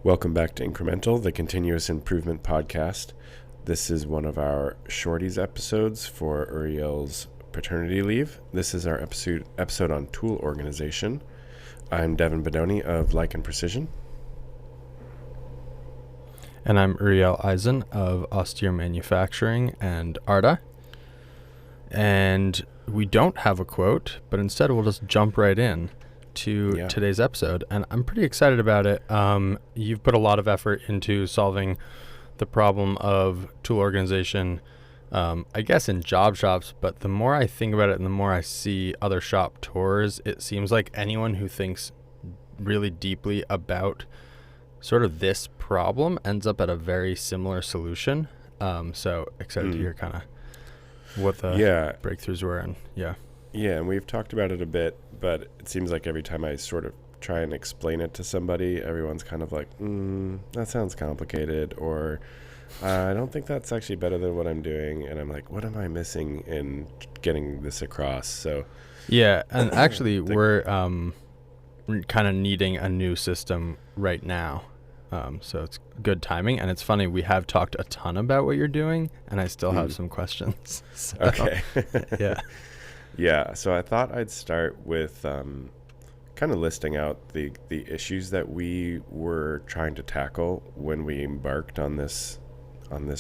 Welcome back to Incremental, the continuous improvement podcast. This is one of our shorties episodes for Uriel's paternity leave. This is our episode on tool organization. I'm Devin Bedoni of Like and Precision. And I'm Uriel Eisen of Austere Manufacturing and Arda. And we don't have a quote, but instead we'll just jump right in to today's episode, and I'm pretty excited about it. You've put a lot of effort into solving the problem of tool organization, I guess in job shops, but the more I think about it and the more I see other shop tours, it seems like anyone who thinks really deeply about sort of this problem ends up at a very similar solution. So excited to hear kind of what the breakthroughs were. And yeah, and we've talked about it a bit, but it seems like every time I sort of try and explain it to somebody, everyone's kind of like, that sounds complicated, or I don't think that's actually better than what I'm doing. And I'm like, what am I missing in getting this across? So yeah, and actually we're kind of needing a new system right now. So it's good timing. And it's funny, we have talked a ton about what you're doing, and I still have some questions. So, okay. Yeah. Yeah, so I thought I'd start with kind of listing out the issues that we were trying to tackle when we embarked on this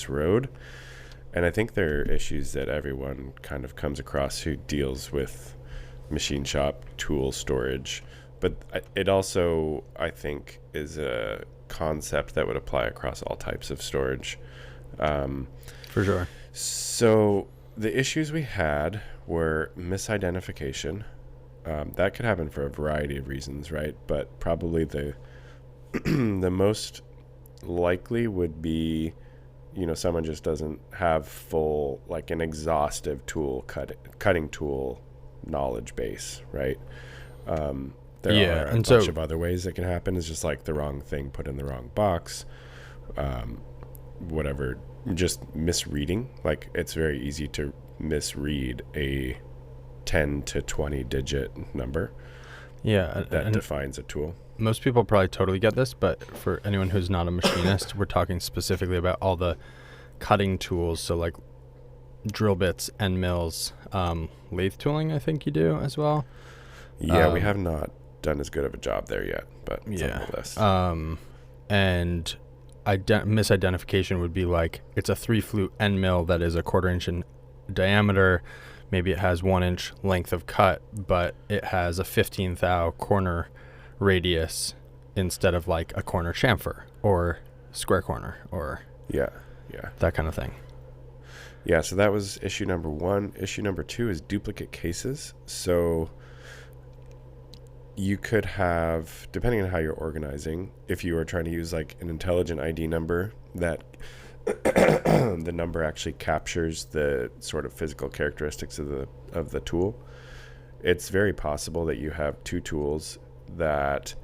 road. And I think there are issues that everyone kind of comes across who deals with machine shop tool storage. But it also, I think, is a concept that would apply across all types of storage. For sure. So the issues we had were misidentification. That could happen for a variety of reasons, right? But probably the the most likely would be, someone just doesn't have full, like an exhaustive tool cutting tool knowledge base, right? There are a bunch of other ways it can happen. It's just like the wrong thing put in the wrong box, whatever, just misreading. Like it's very easy to misread a 10 to 20 digit number that defines a tool. Most people probably totally get this, but for anyone who's not a machinist, we're talking specifically about all the cutting tools. So like drill bits, end mills, lathe tooling, I think you do as well. Yeah, we have not done as good of a job there yet, but it's on the list. And misidentification would be like it's a 3-flute end mill that is a 1/4 inch in diameter. Maybe it has 1 inch length of cut, but it has a 15 thou corner radius instead of like a corner chamfer or square corner or that kind of thing. Yeah, so that was issue number 1. Issue number 2 is duplicate cases. So you could have, depending on how you're organizing, if you are trying to use like an intelligent ID number that the number actually captures the sort of physical characteristics of the tool, it's very possible that you have two tools that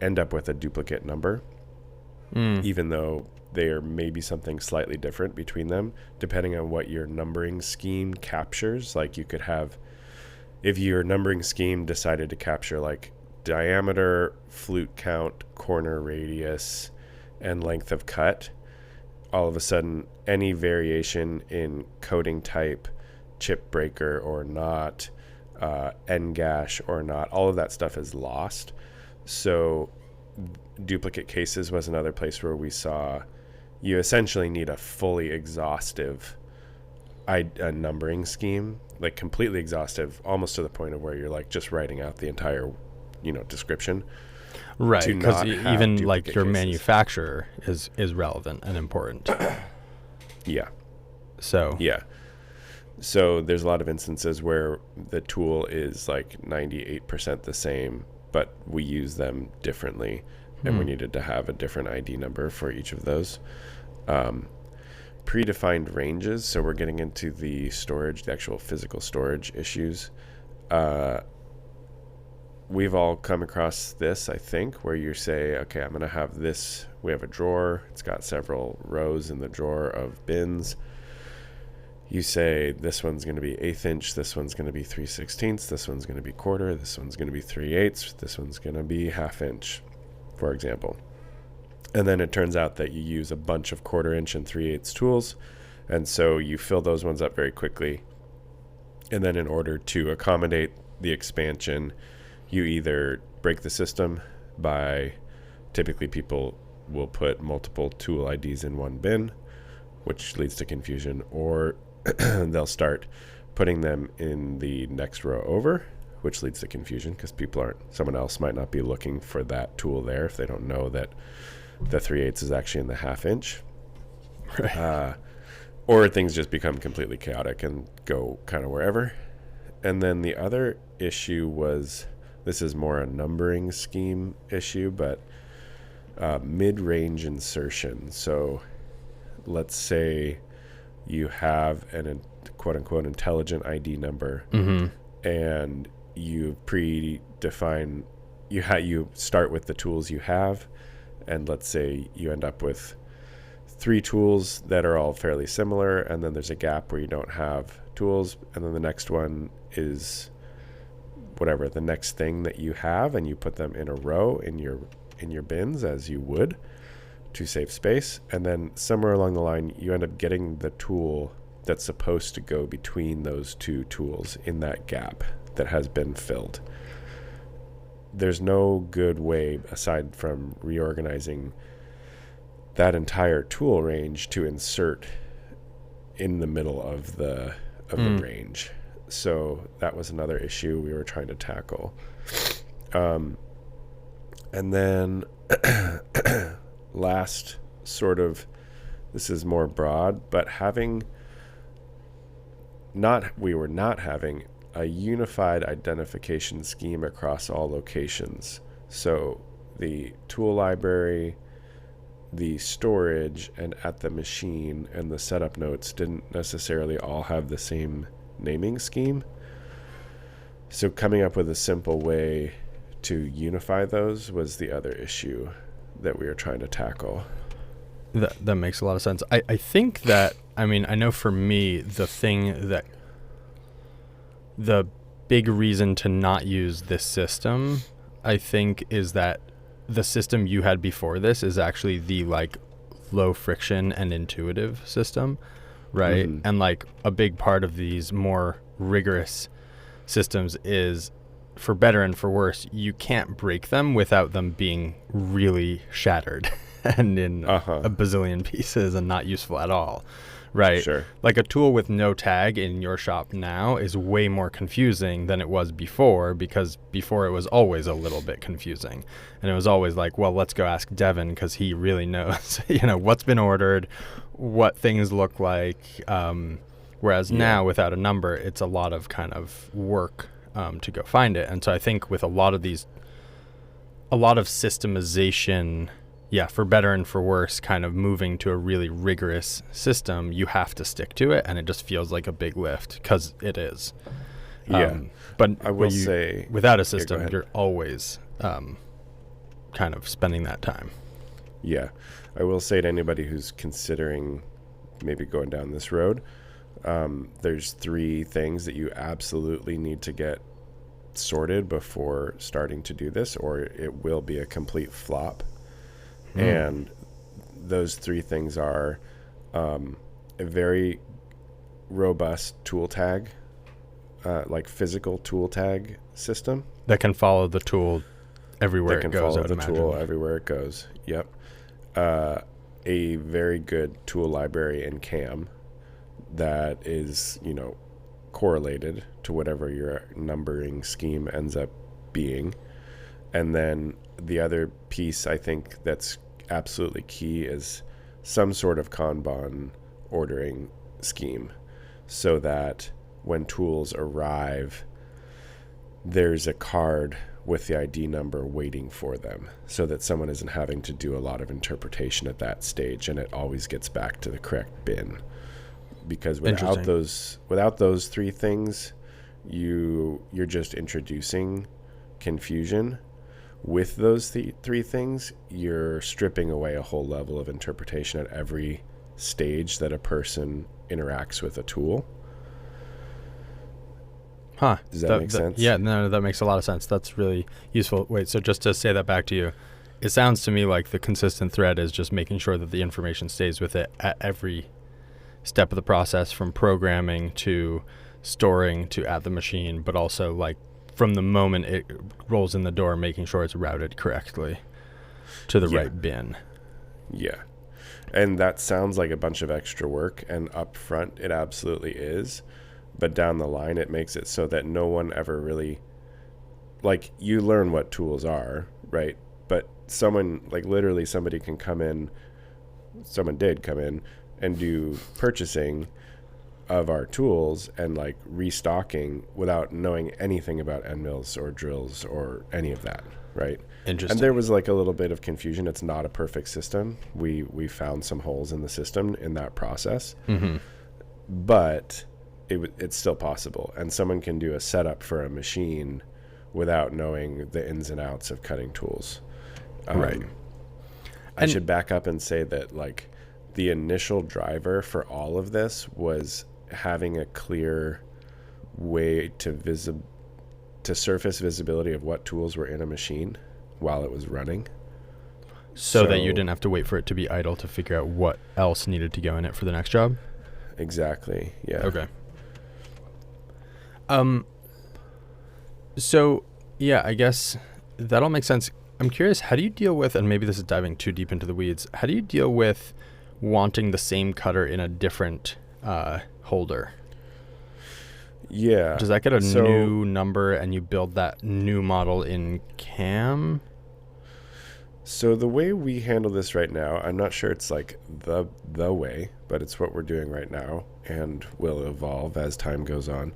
end up with a duplicate number, even though there may be something slightly different between them, depending on what your numbering scheme captures. Like you could have, if your numbering scheme decided to capture like diameter, flute count, corner radius, and length of cut, all of a sudden any variation in coating type, chip breaker or not, end gash or not, all of that stuff is lost. So duplicate cases was another place where we saw you essentially need a fully exhaustive a numbering scheme, like completely exhaustive, almost to the point of where you're like just writing out the entire description, right? Because even like your cases. Manufacturer is relevant and important. So there's a lot of instances where the tool is like 98% the same, but we use them differently, and we needed to have a different ID number for each of those. Predefined ranges, so we're getting into the storage, the actual physical storage issues. We've all come across this, I think, where you say, okay, I'm going to have this. We have a drawer. It's got several rows in the drawer of bins. You say this one's going to be 1/8 inch, this one's going to be 3/16, this one's going to be 1/4, this one's going to be 3/8, this one's going to be 1/2 inch, for example. And then it turns out that you use a bunch of 1/4 inch and 3/8 tools. And so you fill those ones up very quickly. And then in order to accommodate the expansion, you either break the system by, typically people will put multiple tool IDs in one bin, which leads to confusion, or they'll start putting them in the next row over, which leads to confusion because someone else might not be looking for that tool there if they don't know that the 3/8 is actually in the 1/2 inch. Right. Or things just become completely chaotic and go kind of wherever. And then the other issue was, this is more a numbering scheme issue, but mid-range insertion. So let's say you have an quote-unquote intelligent ID number, and you predefine, you start with the tools you have, and let's say you end up with 3 tools that are all fairly similar, and then there's a gap where you don't have tools, and then the next one is whatever the next thing that you have, and you put them in a row in your bins as you would to save space. And then somewhere along the line you end up getting the tool that's supposed to go between those 2 tools in that gap that has been filled. There's no good way aside from reorganizing that entire tool range to insert in the middle of the range. So that was another issue we were trying to tackle. And then last sort of, this is more broad, but we were not having a unified identification scheme across all locations. So the tool library, the storage, and at the machine and the setup notes didn't necessarily all have the same naming scheme. So coming up with a simple way to unify those was the other issue that we were trying to tackle. That makes a lot of sense. I think that, I mean, I know for me, the big reason to not use this system, I think, is that the system you had before this is actually the low friction and intuitive system, right? And a big part of these more rigorous systems is, for better and for worse, you can't break them without them being really shattered and in a bazillion pieces and not useful at all, right? Sure. Like a tool with no tag in your shop now is way more confusing than it was before, because before it was always a little bit confusing. And it was always like, well, let's go ask Devin because he really knows, what's been ordered, what things look like. Whereas now, without a number, it's a lot of kind of work to go find it. And so I think with a lot of systemization, for better and for worse, kind of moving to a really rigorous system, you have to stick to it, and it just feels like a big lift because it is. But I will say, without a system, you're always kind of spending that time. Yeah. I will say to anybody who's considering maybe going down this road, there's 3 things that you absolutely need to get sorted before starting to do this, or it will be a complete flop. And those 3 things are a very robust tool tag, physical tool tag system that can follow the tool everywhere it goes. Tool everywhere it goes. Yep. A very good tool library in CAM that is, correlated to whatever your numbering scheme ends up being. And then the other piece I think that's absolutely key is some sort of Kanban ordering scheme, so that when tools arrive, there's a card with the ID number waiting for them, so that someone isn't having to do a lot of interpretation at that stage, and it always gets back to the correct bin. Because without those 3 things, you're just introducing confusion. With those 3 things, you're stripping away a whole level of interpretation at every stage that a person interacts with a tool. Does that make sense? Yeah, no, that makes a lot of sense. That's really useful. Wait, so just to say that back to you, It sounds to me like the consistent thread is just making sure that the information stays with it at every step of the process, from programming to storing to at the machine, but also like from the moment it rolls in the door, making sure it's routed correctly to the right bin. Yeah. And that sounds like a bunch of extra work, and up front it absolutely is. But down the line, it makes it so that no one ever really, like, you learn what tools are, right? But someone, like literally somebody can come in, someone did come in and do purchasing of our tools and like restocking without knowing anything about end mills or drills or any of that, right? Interesting. And there was like a little bit of confusion. It's not a perfect system. We found some holes in the system in that process, but it's still possible. And someone can do a setup for a machine without knowing the ins and outs of cutting tools. Right. I should back up and say that like the initial driver for all of this was having a clear way to surface visibility of what tools were in a machine while it was running. So that you didn't have to wait for it to be idle to figure out what else needed to go in it for the next job? Exactly. Yeah. Okay. So, yeah, I guess that all makes sense. I'm curious, how do you deal with, and maybe this is diving too deep into the weeds, how do you deal with wanting the same cutter in a different holder? Yeah. Does that get a new number and you build that new model in CAM? So the way we handle this right now, I'm not sure it's like the way, but it's what we're doing right now and will evolve as time goes on,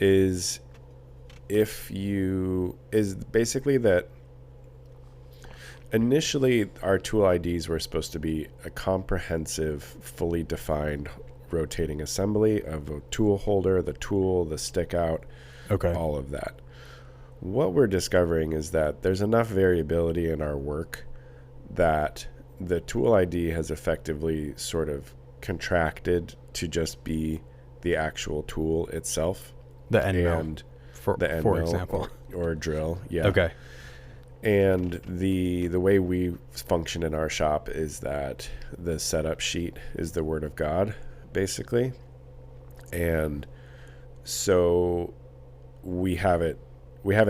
is basically that initially our tool IDs were supposed to be a comprehensive, fully defined rotating assembly of a tool holder, the tool, the stick out, all of that. What we're discovering is that there's enough variability in our work that the tool ID has effectively sort of contracted to just be the actual tool itself. The end mill, for example. Or drill, yeah. Okay. And the way we function in our shop is that the setup sheet is the word of God, basically. And so we have it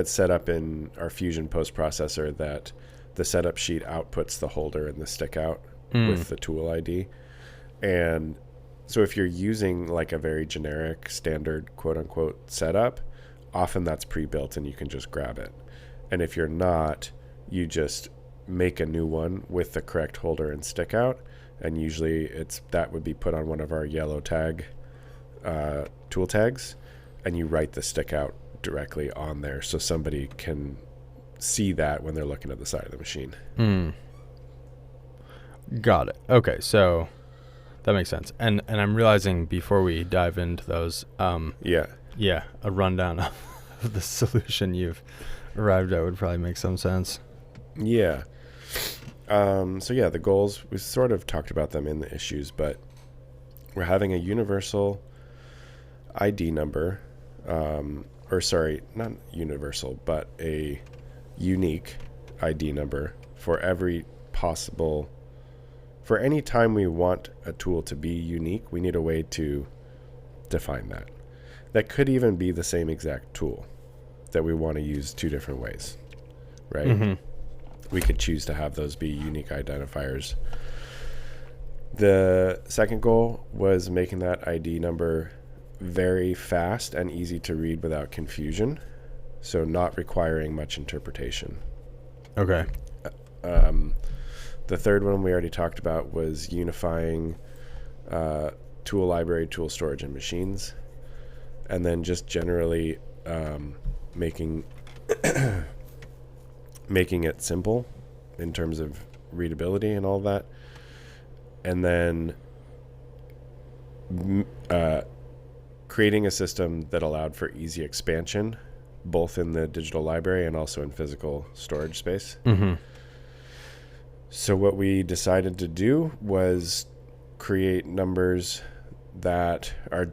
set up in our Fusion post processor that the setup sheet outputs the holder and the stick out with the tool ID. And so if you're using like a very generic standard quote unquote setup, often that's pre-built and you can just grab it. And if you're not, you just make a new one with the correct holder and stick out. And usually that would be put on one of our yellow tag tool tags, and you write the stick out directly on there so somebody can see that when they're looking at the side of the machine. Got it. Okay, so that makes sense. And I'm realizing before we dive into those, a rundown of the solution you've arrived at would probably make some sense. Yeah. The goals, we sort of talked about them in the issues, but we're having a universal ID number, not universal, but a unique ID number for any time we want a tool to be unique, we need a way to define that. That could even be the same exact tool that we want to use two different ways, right? Mm-hmm. We could choose to have those be unique identifiers. The second goal was making that ID number very fast and easy to read without confusion, so not requiring much interpretation. Okay. The third one we already talked about was unifying tool library, tool storage, and machines, and then just generally making it simple in terms of readability and all that. And then creating a system that allowed for easy expansion, both in the digital library and also in physical storage space. Mm-hmm. So what we decided to do was create numbers that are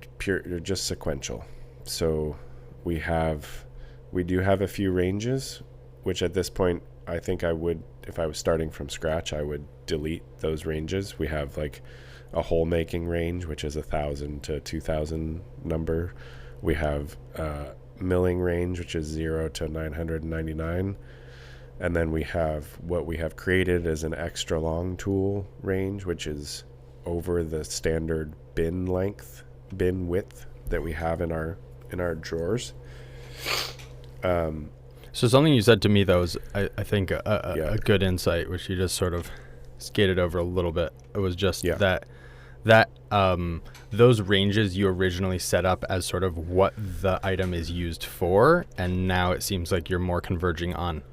just sequential. So we do have a few ranges, which at this point I think I would if I was starting from scratch, I would delete those ranges. We have like a hole making range, which is 1,000 to 2,000 number. We have milling range, which is 0 to 999. And then we have what we have created as an extra long tool range, which is over the standard bin width that we have in our drawers. So something you said to me, though, is I think a good insight, which you just sort of skated over a little bit. It was just that those ranges you originally set up as sort of what the item is used for, and now it seems like you're more converging on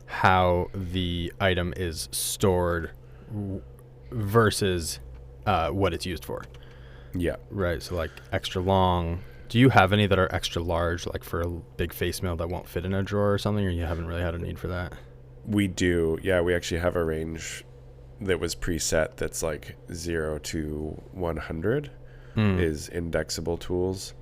how the item is stored versus what it's used for. Yeah. Right. So like extra long. Do you have any that are extra large, like for a big face mail that won't fit in a drawer or something, or you haven't really had a need for that? We do. Yeah, we actually have a range that was preset that's like 0 to 100 is indexable tools,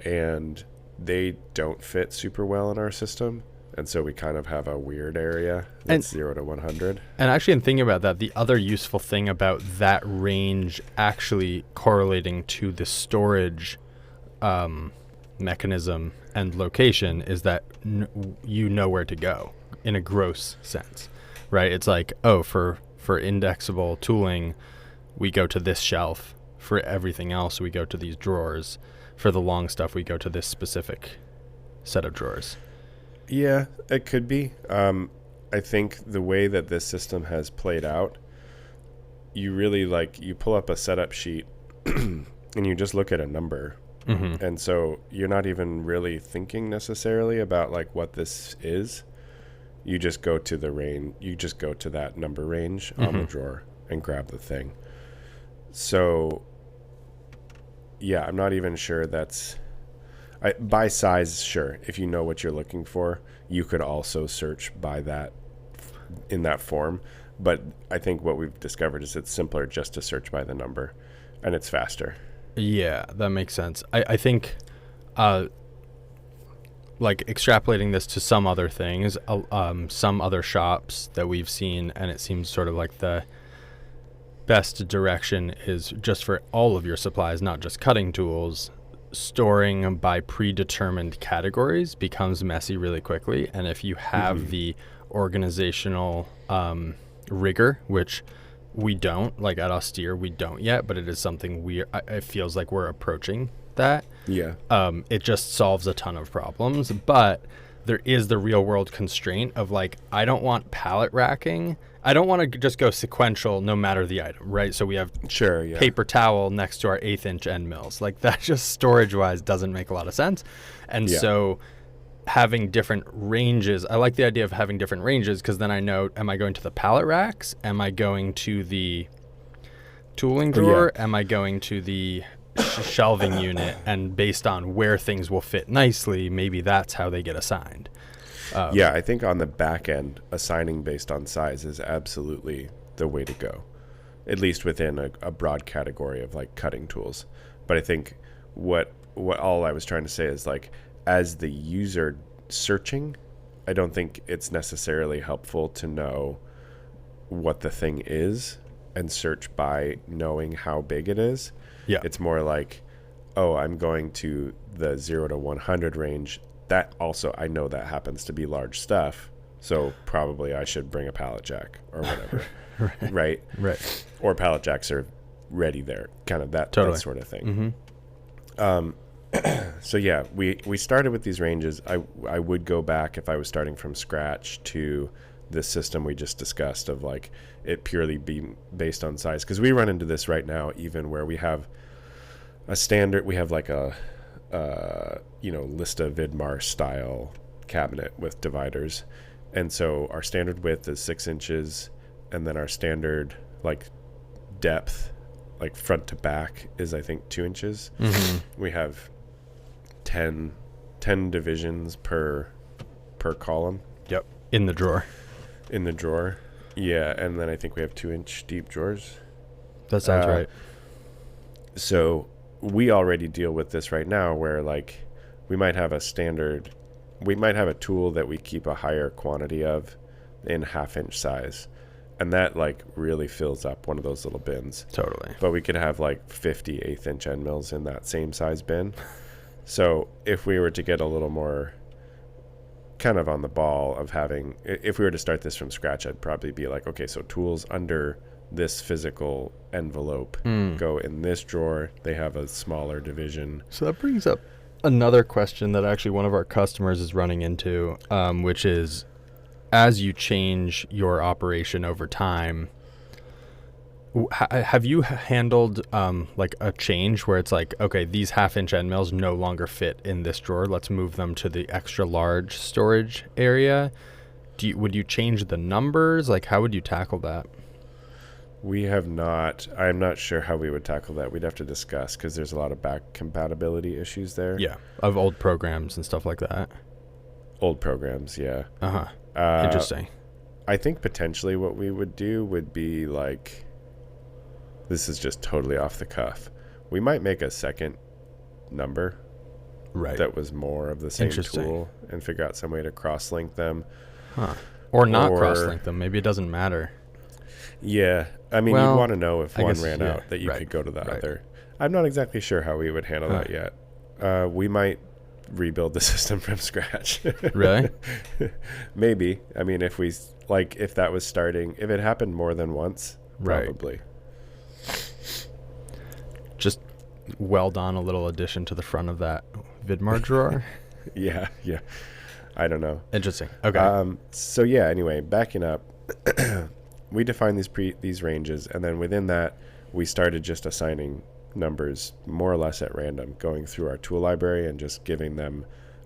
and they don't fit super well in our system. And so we kind of have a weird area that's 0 to 100. And actually, in thinking about that, the other useful thing about that range actually correlating to the storage mechanism and location is that you know where to go in a gross sense, right? It's like, oh, for indexable tooling, we go to this shelf. For everything else, we go to these drawers. For the long stuff, we go to this specific set of drawers. Yeah, it could be. I think the way that this system has played out, you really you pull up a setup sheet and you just look at a number. Mm-hmm. And so you're not even really thinking necessarily about like what this is. You just go to the range. You just go to that number range on the drawer and grab the thing. So, yeah, I'm not even sure that's... by size, sure. If you know what you're looking for, you could also search by that in that form. But I think what we've discovered is it's simpler just to search by the number, and it's faster. Yeah, that makes sense. I think, like extrapolating this to some other things, some other shops that we've seen, and it seems sort of like the best direction is just for all of your supplies, not just cutting tools. Storing by predetermined categories becomes messy really quickly, and if you have the organizational rigor, which we don't, like at Austere we don't yet, but it is something it feels like we're approaching that. It just solves a ton of problems, but there is the real world constraint of like, I don't want pallet racking. I don't want to just go sequential no matter the item, right? So we have paper towel next to our 1/8 inch end mills. Like that just storage wise doesn't make a lot of sense. And so having different ranges, I like the idea of having different ranges because then I know, am I going to the pallet racks? Am I going to the tooling drawer? Am I going to the shelving unit? And based on where things will fit nicely, maybe that's how they get assigned. I think on the back end, assigning based on size is absolutely the way to go, at least within a broad category of like cutting tools. But I think what all I was trying to say is like, as the user searching, I don't think it's necessarily helpful to know what the thing is and search by knowing how big it is. Yeah. It's more like, oh, I'm going to the 0 to 100 range. That also, I know that happens to be large stuff, so probably I should bring a pallet jack or whatever, right? Or pallet jacks are ready there, kind of that sort of thing. So yeah, we started with these ranges. I would go back if I was starting from scratch to this system we just discussed of like it purely being based on size, because we run into this right now even where we have a standard, we have like a Lista Vidmar style cabinet with dividers, and so our standard width is 6 inches, and then our standard like depth, like front to back, is I think 2 inches. We have 10 divisions per column. In the drawer. Yeah, and then I think we have 2-inch deep drawers. That sounds right. So we already deal with this right now where like we might have a tool that we keep a higher quantity of in 1/2-inch size. And that like really fills up one of those little bins. Totally. But we could have like 50 1/8-inch end mills in that same size bin. So if we were to get a little more kind of on the ball of having, if we were to start this from scratch, I'd probably be like, okay, so tools under this physical envelope go in this drawer. They have a smaller division. So that brings up another question that actually one of our customers is running into, which is, as you change your operation over time, have you handled like a change where it's like, okay, these 1/2-inch end mills no longer fit in this drawer, let's move them to the extra large storage area? Would you change the numbers? Like, how would you tackle that? We have not. I'm not sure how we would tackle that. We'd have to discuss, because there's a lot of back compatibility issues there. Yeah, of old programs and stuff like that. Old programs, yeah. Interesting. I think potentially what we would do would be like, this is just totally off the cuff, we might make a second number that was more of the same tool and figure out some way to cross-link them. Or not cross-link them. Maybe it doesn't matter. Yeah. I mean, you'd want to know if one ran out that you could go to the other. I'm not exactly sure how we would handle that yet. We might rebuild the system from scratch. Really? Maybe. I mean, if that was starting, if it happened more than once, probably. Just weld on a little addition to the front of that Vidmar drawer. Yeah. I don't know. Interesting. Okay. So yeah, anyway, backing up, we defined these ranges, and then within that, we started just assigning numbers more or less at random, going through our tool library and just giving them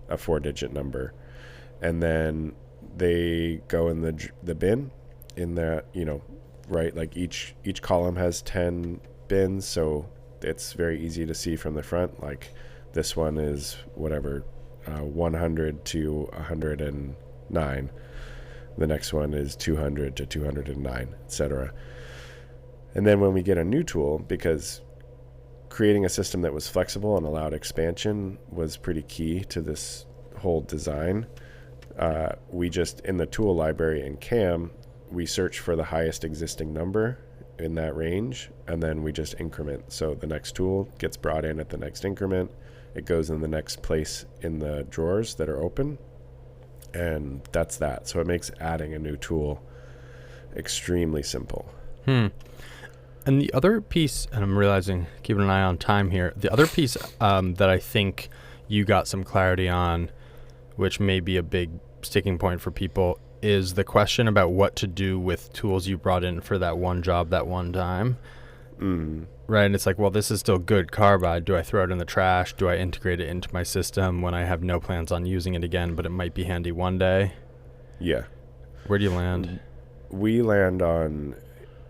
a 4-digit number. And then they go in the bin in that, right? Like each column has 10 bins, so it's very easy to see from the front. Like this one is whatever, 100 to 109. The next one is 200 to 209, etc. And then when we get a new tool, because creating a system that was flexible and allowed expansion was pretty key to this whole design, we just, in the tool library in CAM, we search for the highest existing number in that range, and then we just increment. So the next tool gets brought in at the next increment. It goes in the next place in the drawers that are open, and that's that. So it makes adding a new tool extremely simple. And the other piece, and I'm realizing, keeping an eye on time here, the other piece that I think you got some clarity on, which may be a big sticking point for people, is the question about what to do with tools you brought in for that one job that one time. Right? And it's like, well, this is still good carbide. Do I throw it in the trash? Do I integrate it into my system when I have no plans on using it again, but it might be handy one day? Yeah. Where do you land? We land on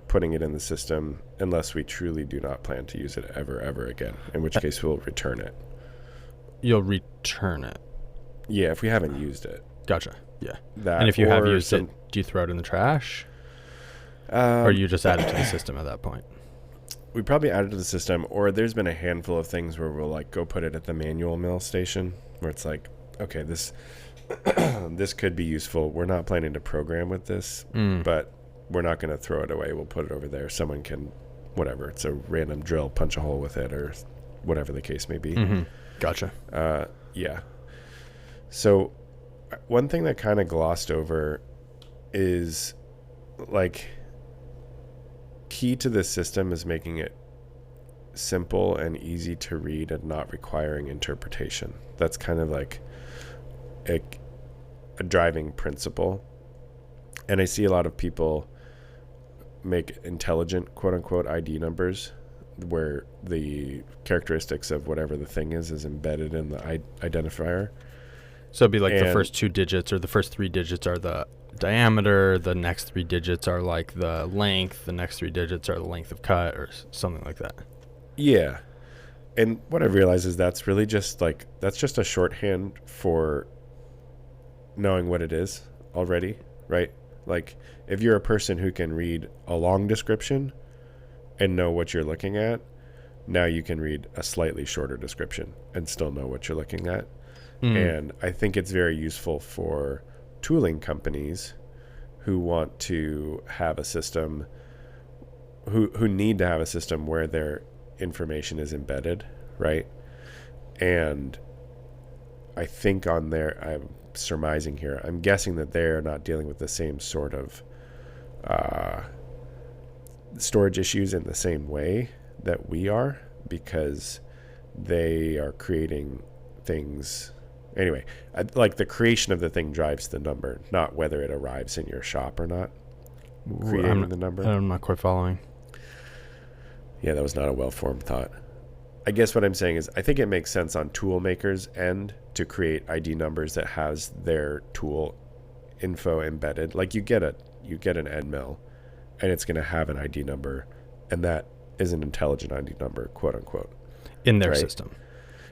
putting it in the system unless we truly do not plan to use it ever again, in which case we'll return it. You'll return it? Yeah, if we haven't used it. Gotcha. Yeah. And if you have used it, do you throw it in the trash? Or you just add it to the system at that point? We probably add it to the system, or there's been a handful of things where we'll like go put it at the manual mill station, where it's like, okay, this this could be useful. We're not planning to program with this, but we're not going to throw it away. We'll put it over there. Someone can, whatever, it's a random drill, punch a hole with it, or whatever the case may be. Gotcha. Yeah. So one thing that kind of glossed over is like, key to this system is making it simple and easy to read and not requiring interpretation. That's kind of like a driving principle. And I see a lot of people make intelligent, quote unquote, ID numbers where the characteristics of whatever the thing is embedded in the identifier. So it'd be like the first 2 digits or the first 3 digits are the diameter, the next 3 digits are like the length, the next 3 digits are the length of cut, or something like that. Yeah. And what I've realized is that's really just like, that's just a shorthand for knowing what it is already, right? Like if you're a person who can read a long description and know what you're looking at, now you can read a slightly shorter description and still know what you're looking at. And I think it's very useful for tooling companies who want to have a system, who need to have a system where their information is embedded, right? And I think I'm surmising here, I'm guessing that they're not dealing with the same sort of storage issues in the same way that we are, because they are creating things. Anyway, like the creation of the thing drives the number, not whether it arrives in your shop or not. Creating the number. I'm not quite following. Yeah, that was not a well-formed thought. I guess what I'm saying is I think it makes sense on tool makers' end to create ID numbers that has their tool info embedded. Like you get an end mill, and it's going to have an ID number, and that is an intelligent ID number, quote unquote, in their system.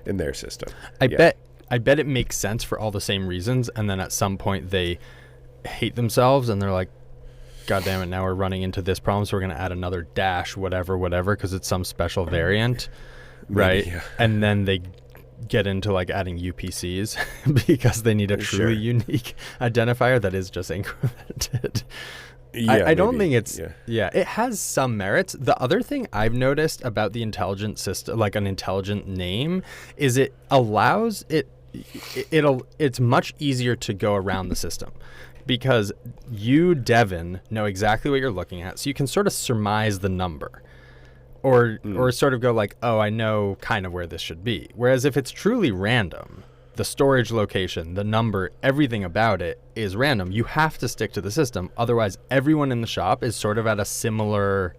In their system, I bet it makes sense for all the same reasons, and then at some point they hate themselves and they're like, God damn it, now we're running into this problem, so we're going to add another dash whatever because it's some special variant. Right. Yeah. And then they get into like adding UPCs because they need a truly unique identifier that is just incremented. Yeah, I don't think it's it has some merits. The other thing I've noticed about the intelligent system, like an intelligent name, is it allows it's much easier to go around the system. Because you, Devin, know exactly what you're looking at, so you can sort of surmise the number. Or sort of go like, oh, I know kind of where this should be. Whereas if it's truly random, the storage location, the number, everything about it is random. You have to stick to the system. Otherwise, everyone in the shop is sort of at a similar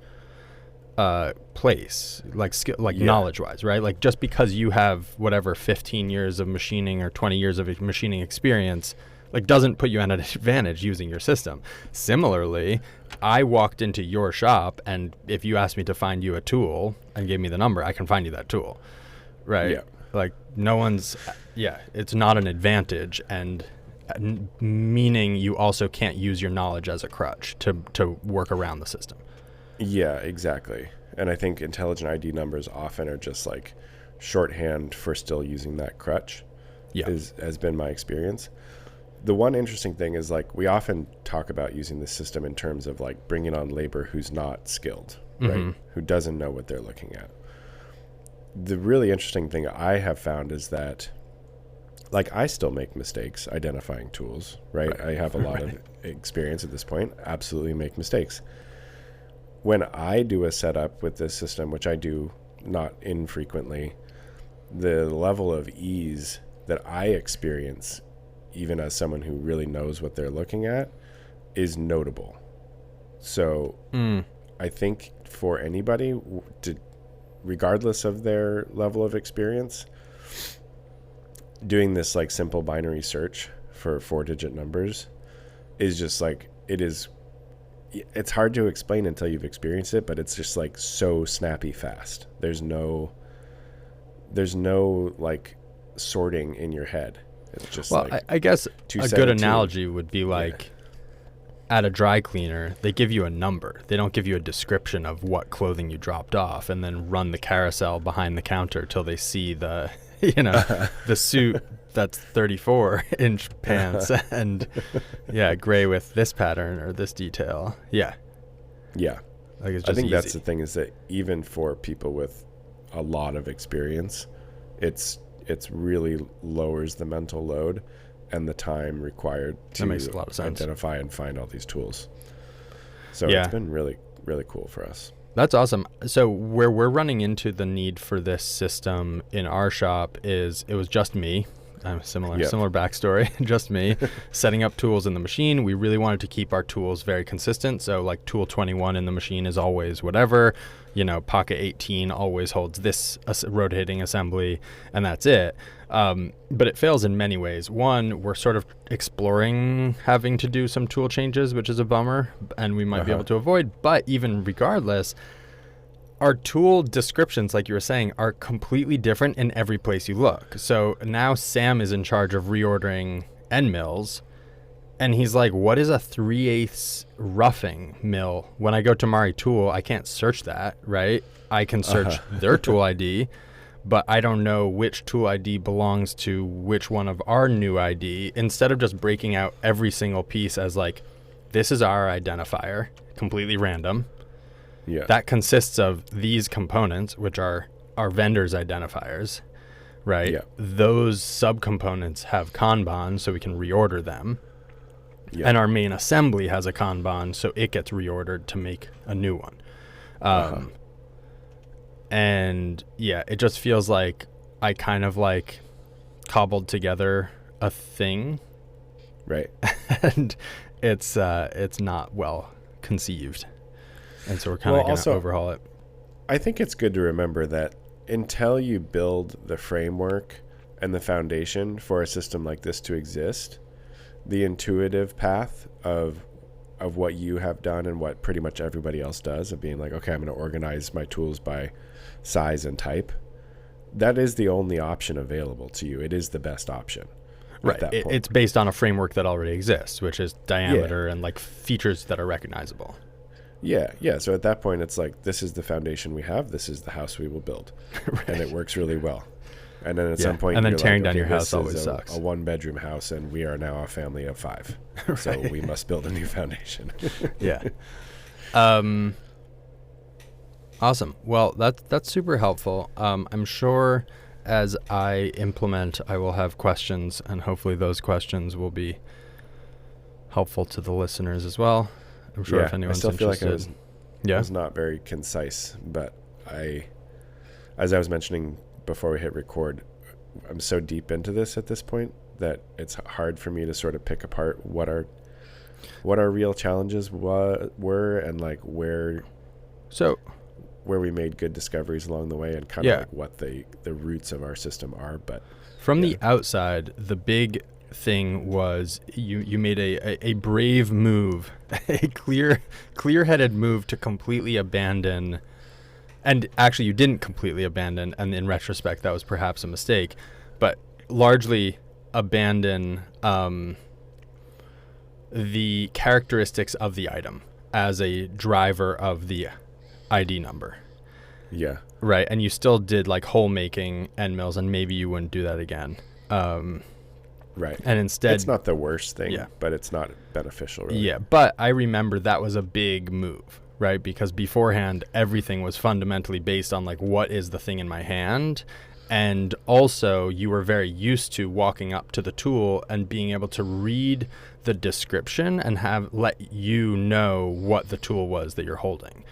place, knowledge-wise, right? Like just because you have whatever 15 years of machining or 20 years of machining experience, like doesn't put you at an advantage using your system. Similarly, I walked into your shop, and if you asked me to find you a tool and gave me the number, I can find you that tool, right? Yeah. Like it's not an advantage, and meaning you also can't use your knowledge as a crutch to work around the system. Yeah, exactly. And I think intelligent ID numbers often are just like shorthand for still using that crutch. Yeah, has been my experience. The one interesting thing is like we often talk about using the system in terms of like bringing on labor who's not skilled, right? Who doesn't know what they're looking at. The really interesting thing I have found is that like I still make mistakes identifying tools, right? I have a lot of experience at this point, absolutely make mistakes. When I do a setup with this system, which I do not infrequently, the level of ease that I experience, even as someone who really knows what they're looking at, is notable. So I think for anybody, regardless of their level of experience, doing this like simple binary search for 4-digit numbers is just like, it's hard to explain until you've experienced it, but it's just like so snappy fast. There's no like sorting in your head. It's just I guess a good analogy would be like at a dry cleaner, they give you a number. They don't give you a description of what clothing you dropped off and then run the carousel behind the counter till they see the, the suit that's 34-inch pants and gray with this pattern or this detail. Yeah. Yeah. Like it's just I think easy. that's the thing is that even for people with a lot of experience, it's really lowers the mental load and the time required to makes a lot of sense. Identify and find all these tools. So it's been really, really cool for us. That's awesome. So where we're running into the need for this system in our shop is it was just me. Similar backstory, just me setting up tools in the machine. We really wanted to keep our tools very consistent. So like tool 21 in the machine is always whatever, pocket 18 always holds this rotating assembly, and that's it. But it fails in many ways. One, we're sort of exploring having to do some tool changes, which is a bummer, and we might be able to avoid. But even regardless, our tool descriptions, like you were saying, are completely different in every place you look. So now Sam is in charge of reordering end mills, and he's like, what is a 3/8 roughing mill? When I go to Mari Tool, I can't search that, right? I can search their tool ID, but I don't know which tool ID belongs to which one of our new ID. Instead of just breaking out every single piece as like this is our identifier, completely random. Yeah. That consists of these components, which are our vendor's identifiers, right? Yeah. Those subcomponents have Kanban, so we can reorder them. Yeah. And our main assembly has a Kanban, so it gets reordered to make a new one. And yeah, it just feels like I kind of like cobbled together a thing, Right. and it's not well conceived, and so we're kind of going to overhaul it. I think it's good to remember that until you build the framework and the foundation for a system like this to exist, the intuitive path of what you have done and what pretty much everybody else does, of being like, okay, I'm going to organize my tools by size and type, that is the only option available to you. It is the best option. Right. It's based on a framework that already exists, which is diameter and like features that are recognizable. Yeah. So at that point, it's like, this is the foundation we have. This is the house we will build. Right. And it works really well. And then at some point, and then you're tearing like, down your house always sucks. A 1-bedroom house, and we are now a family of 5. Right. So we must build a new foundation. Yeah. Awesome. Well, that's super helpful. I'm sure as I implement, I will have questions, and hopefully those questions will be helpful to the listeners as well. I'm sure if anyone's interested. I still feel like I was not very concise, but as I was mentioning before we hit record, I'm so deep into this at this point that it's hard for me to sort of pick apart what our real challenges were and like where we made good discoveries along the way, and kind of like what the roots of our system are. But from the outside, the big thing was you made a brave move, a clear-headed move to completely abandon. And actually, you didn't completely abandon, and in retrospect, that was perhaps a mistake, but largely abandon the characteristics of the item as a driver of the ID number. Yeah. Right, and you still did like hole making end mills, and maybe you wouldn't do that again. Right. And instead... It's not the worst thing, but it's not beneficial, really. Yeah, but I remember that was a big move. Right, because beforehand everything was fundamentally based on like what is the thing in my hand, and also you were very used to walking up to the tool and being able to read the description and let you know what the tool was that you're holding,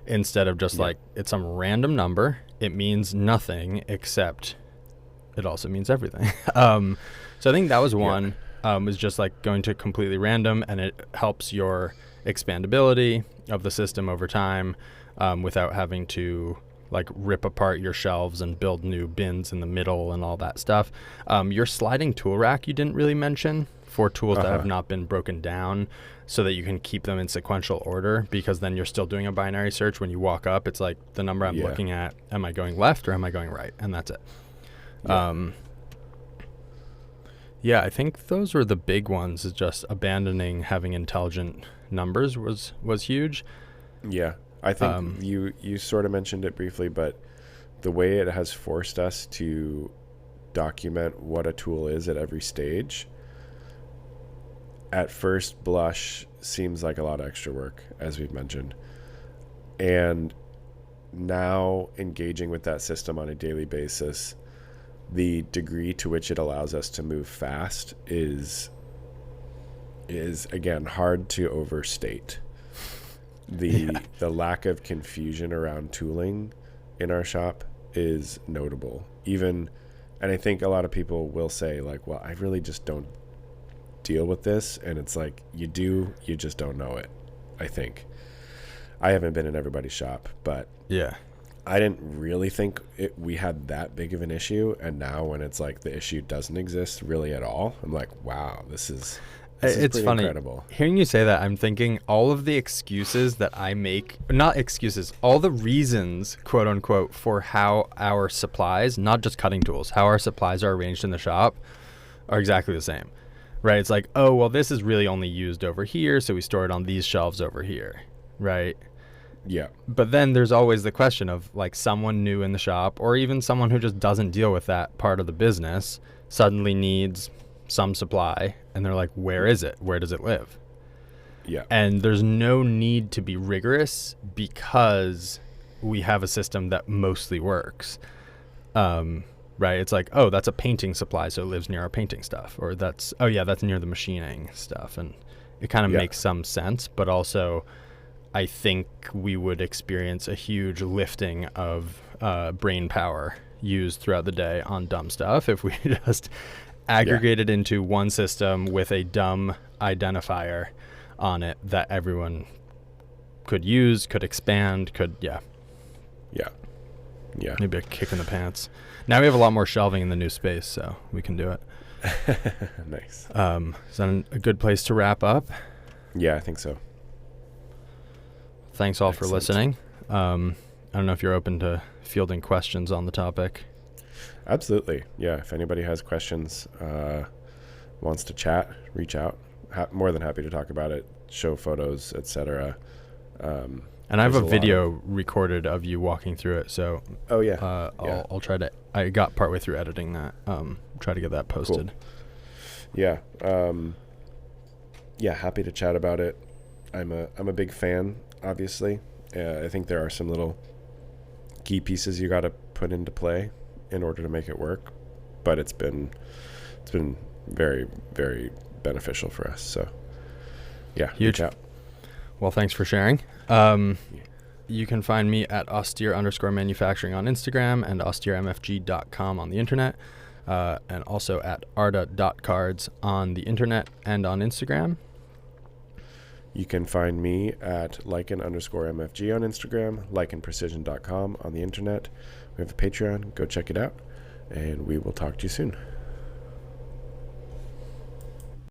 instead of just like it's some random number. It means nothing except it also means everything. So I think that was one. Was just like going to completely random, and it helps your expandability of the system over time, without having to like rip apart your shelves and build new bins in the middle and all that stuff. Your sliding tool rack you didn't really mention for tools that have not been broken down, so that you can keep them in sequential order, because then you're still doing a binary search. When you walk up, it's like the number I'm looking at, am I going left or am I going right? And that's it. I think those were the big ones. Is just abandoning having intelligent numbers was huge. Yeah, I think you sort of mentioned it briefly, but the way it has forced us to document what a tool is at every stage, at first blush, seems like a lot of extra work, as we've mentioned. And now engaging with that system on a daily basis, the degree to which it allows us to move fast is again hard to overstate. The lack of confusion around tooling in our shop is notable. And I think a lot of people will say like, well, I really just don't deal with this. And it's like, you do, you just don't know it. I think I haven't been in everybody's shop, but I didn't really think we had that big of an issue. And now when it's like the issue doesn't exist really at all, I'm like, wow, this is it's funny. Incredible. Hearing you say that, I'm thinking all of the excuses that I make, not excuses, all the reasons, quote unquote, for how our supplies, not just cutting tools, how our supplies are arranged in the shop are exactly the same, right? It's like, oh, well, this is really only used over here, so we store it on these shelves over here, right? Yeah. But then there's always the question of like someone new in the shop, or even someone who just doesn't deal with that part of the business, suddenly needs some supply, and they're like, where is it? Where does it live? Yeah. And there's no need to be rigorous because we have a system that mostly works. Right? It's like, oh, that's a painting supply, so it lives near our painting stuff. Or that's near the machining stuff. And it kind of makes some sense, but also I think we would experience a huge lifting of brain power used throughout the day on dumb stuff if we just aggregated into one system with a dumb identifier on it that everyone could use, could expand, Yeah. Maybe a kick in the pants. Now we have a lot more shelving in the new space, so we can do it. Nice. Is that a good place to wrap up? Yeah, I think so. Thanks all Excellent. for listening. I don't know if you're open to fielding questions on the topic. Absolutely. Yeah. If anybody has questions, wants to chat, reach out. More than happy to talk about it, show photos, etc. And I have a video recorded of you walking through it, so I'll try to. I got partway through editing that. Try to get that posted. Cool. Yeah. Happy to chat about it. I'm a big fan. Obviously, I think there are some little key pieces you got to put into play in order to make it work, but it's been very, very beneficial for us. So yeah, huge. reach out. Well, thanks for sharing. You can find me at austere_manufacturing on Instagram and austeremfg.com on the internet, and also at arda.cards on the internet and on Instagram. You can find me at lichen_mfg on Instagram, likenprecision.com on the internet. We have a Patreon. Go check it out, and we will talk to you soon.